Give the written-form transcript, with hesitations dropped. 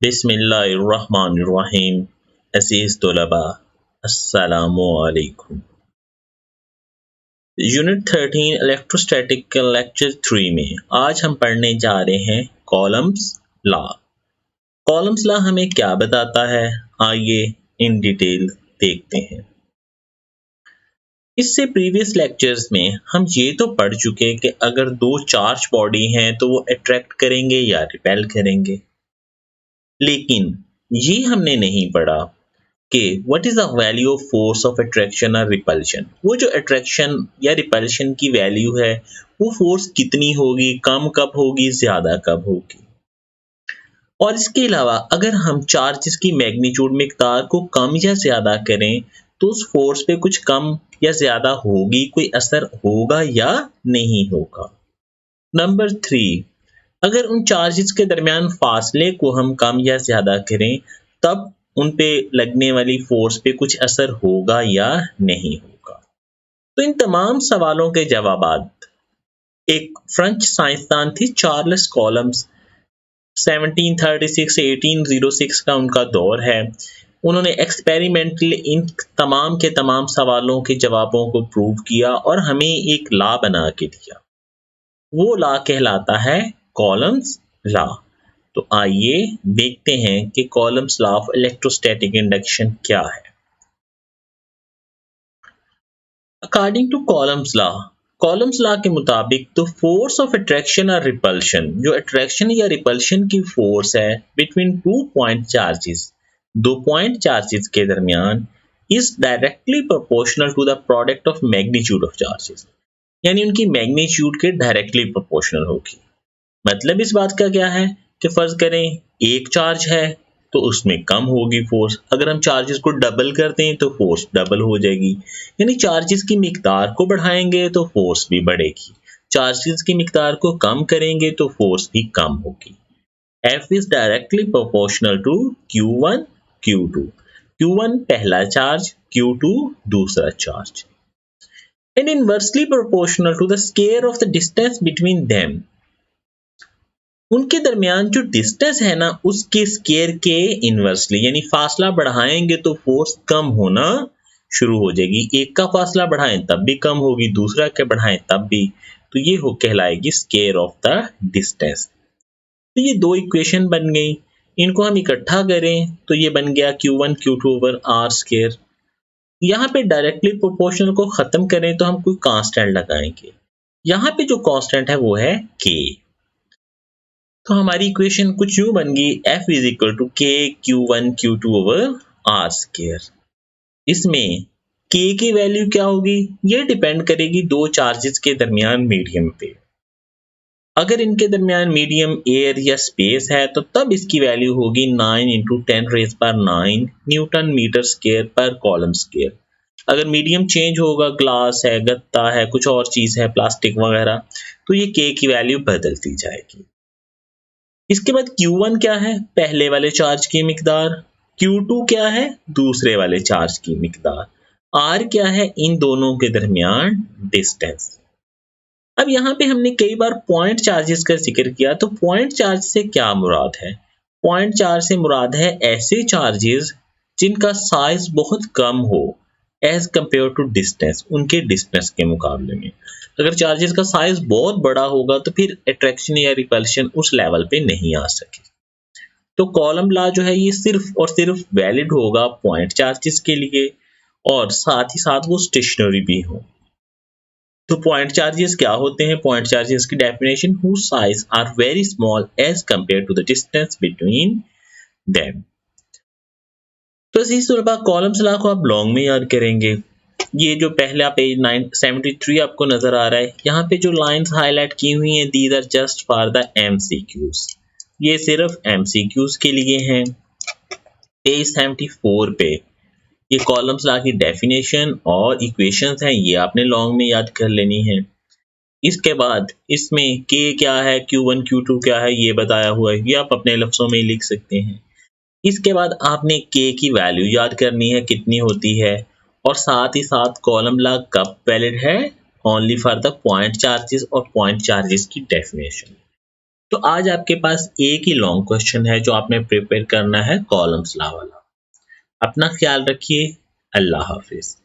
बिस्मिल्लाहिर्रहमानिर्रहीम। अज़ीज़ तलबा, अस्सलामु अलैकुम। यूनिट 13 इलेक्ट्रोस्टैटिक लेक्चर 3 में आज हम पढ़ने जा रहे हैं कॉलम्स लॉ। कॉलम्स लॉ हमें क्या बताता है, आइए इन डिटेल देखते हैं। इससे प्रीवियस लेक्चर्स में हम ये तो पढ़ चुके कि अगर दो चार्ज बॉडी हैं तो वो अट्रैक्ट करेंगे या रिपेल करेंगे, लेकिन ये हमने नहीं पढ़ा कि what is the value of force of attraction और रिपल्शन। वो जो अट्रैक्शन या रिपल्शन की वैल्यू है, वो फोर्स कितनी होगी, कम कब होगी, ज्यादा कब होगी। और इसके अलावा अगर हम चार्जेस की मैग्नीट्यूड मिकदार को कम या ज्यादा करें तो उस फोर्स पे कुछ कम या ज्यादा होगी, कोई असर होगा या नहीं होगा। नंबर 3, अगर उन चार्जेस के दरमियान फासले को हम कम या ज्यादा करें तब उन पे लगने वाली फोर्स पे कुछ असर होगा या नहीं होगा। तो इन तमाम सवालों के जवाबात एक फ्रेंच साइंसदान थी चार्ल्स कॉलम्स, 1736 से 1806 का उनका दौर है। उन्होंने एक्सपेरिमेंटली इन तमाम के तमाम सवालों के जवाबों को प्रूव किया और हमें एक लॉ बना के दिया। वो लॉ कहलाता है कॉलम्स लॉ। तो आइए देखते हैं कि Coulomb's law of electrostatic induction क्या है। अकॉर्डिंग टू कॉलम्स लॉ के मुताबिक तो फोर्स ऑफ अट्रैक्शन और रिपल्शन, जो अट्रैक्शन या रिपल्शन की फोर्स है बिटवीन टू पॉइंट चार्जेस, दो पॉइंट चार्जेस के दरमियान, is directly proportional to the product of magnitude of charges, यानी उनकी मैग्नीट्यूड के डायरेक्टली प्रोपोर्शनल होगी। मतलब इस बात का क्या है कि फर्ज करें एक चार्ज है तो उसमें कम होगी फोर्स, अगर हम चार्जेस को डबल करते हैं तो फोर्स डबल हो जाएगी। यानी चार्जेस की मिकदार को बढ़ाएंगे तो फोर्स भी बढ़ेगी, चार्जेस की मिकदार को कम करेंगे तो फोर्स भी कम होगी। F is directly proportional to Q1 Q2, Q1 पहला चार्ज, Q2 दूसरा charge, and inversely proportional to the square of the distance between them. उनके दरमियान जो डिस्टेंस है ना, उसके स्क्वायर के इनवर्सली, यानी फासला बढ़ाएंगे तो फोर्स कम होना शुरू हो जाएगी। एक का फासला बढ़ाएं तब भी कम होगी, दूसरा का बढ़ाएं तब भी, तो ये हो कहलाएगी स्क्वायर ऑफ द डिस्टेंस। तो ये दो इक्वेशन बन गई, इनको हम इकट्ठा करें तो ये बन गया Q1 Q2 over r square. यहाँ पे डायरेक्टली प्रोपोर्शनल को खत्म करें तो हम कोई कांस्टेंट लगाएंगे, यहाँ पे जो कांस्टेंट है वो है K। तो हमारी इक्वेशन कुछ यूं बन गई, F इज इक्वल टू के Q1 Q2 over r square. इसमें K की वैल्यू क्या होगी, ये डिपेंड करेगी दो चार्जेस के दरमियान मीडियम पे। अगर इनके दरमियान मीडियम एयर या स्पेस है तो तब इसकी वैल्यू होगी 9 × 10⁹ न्यूटन मीटर स्क्वायर पर कॉलम स्क्वायर। अगर मीडियम चेंज होगा, ग्लास है, गत्ता है, कुछ और चीज है, प्लास्टिक वगैरह, तो ये K की वैल्यू बदलती जाएगी। इसके बाद Q1 क्या है, पहले वाले चार्ज की मिकदार, Q2 क्या है, दूसरे वाले चार्ज की मिकदार, R क्या है, इन दोनों के दरमियान डिस्टेंस। अब यहाँ पे हमने कई बार पॉइंट चार्जेस का जिक्र किया, तो पॉइंट चार्ज से क्या मुराद है? पॉइंट चार्ज से मुराद है ऐसे चार्जेस जिनका साइज बहुत कम हो एज कंपेयर टू डिस्टेंस, उनके डिस्टेंस के मुकाबले में। अगर चार्जेस का साइज बहुत बड़ा होगा तो फिर अट्रैक्शन या रिपल्शन उस लेवल पे नहीं आ सके। तो कॉलम लॉ जो है ये सिर्फ और सिर्फ वैलिड होगा पॉइंट चार्जेस के लिए, और साथ ही साथ वो स्टेशनरी भी हो। तो पॉइंट चार्जेस क्या होते हैं? पॉइंट चार्जेस की definition, whose size are very small as compared to the distance between them। तो इसी तरह कॉलम्स लॉ को आप लॉन्ग में याद करेंगे। ये जो पहला पेज 973 आपको नजर आ रहा है, यहाँ पे जो लाइंस हाईलाइट की हुई हैं, these are just for the MCQs, ये सिर्फ MCQs के लिए हैं। पेज 74 पे ये कॉलम्स लॉ की डेफिनेशन और इक्वेशंस हैं, ये आपने लॉन्ग में याद कर लेनी है। इसके बाद इसमें K क्या है, Q1 Q2 क्या है, ये बताया हुआ है, ये आप अपने लफ्जों में लिख सकते हैं। इसके बाद आपने K की वैल्यू याद करनी है कितनी होती है, और साथ ही साथ कॉलम लॉ कब वैलिड है, only for the point charges और पॉइंट चार्जेस की डेफिनेशन। तो आज आपके पास एक ही लॉन्ग क्वेश्चन है जो आपने प्रिपेयर करना है कॉलम्स लॉ वाला। अपना ख्याल रखिए। अल्लाह हाफिज।